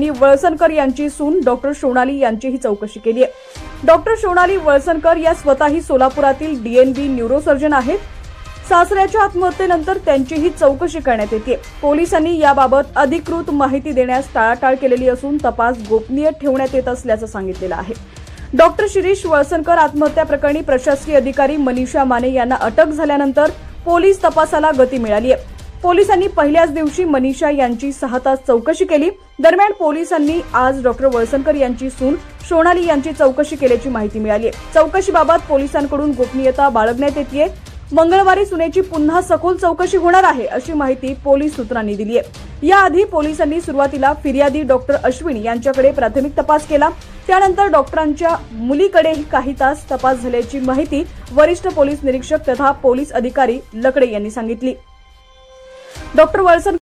पोलिसांनी वळसणकर यांची सून डॉक्टर सोनाली यांचीही चौकशी केली आहे। डॉक्टर सोनाली वळसणकर या स्वतःही सोलापुरातील डीएनबी न्यूरोसर्जन आहेत। सासऱ्याच्या आत्महत्येनंतर त्यांचीही चौकशी करण्यात येते। पोलिसांनी याबाबत अधिकृत माहिती देण्यास टाळाटाळ केलेली असून तपास गोपनीय ठेवण्यात येत असल्याचं सांगितलेलं आहे। डॉक्टर शिरीष वळसणकर आत्महत्या प्रकरणी प्रशासकीय अधिकारी मनीषा माने यांना अटक झाल्यानंतर पोलीस तपासाला गती मिळाली आहे। पोलिसांनी पहिल्याच दिवशी मनीषा यांची 6 तास चौकशी केली। दरम्यान पोलिसांनी आज डॉक्टर वळसणकर यांची सून सोनाली यांची चौकशी केल्याची माहिती मिळाली आहे। चौकशीबाबत पोलिसांकडून गोपनीयता बाळगण्यात येते। मंगळवारी सुनेची पुन्हा सखोल चौकशी होणार आहे अशी माहिती पोलीस सूत्रांनी दिली आहे। याआधी पोलिसांनी सुरुवातीला फिर्यादी डॉक्टर अश्विन यांच्याकडे प्राथमिक तपास केला। त्यानंतर डॉक्टरांच्या मुलीकडेही काही तास तपास झाल्याची माहिती वरिष्ठ पोलीस निरीक्षक तथा पोलीस अधिकारी लकडे यांनी सांगितली। डॉक्टर वळसणकर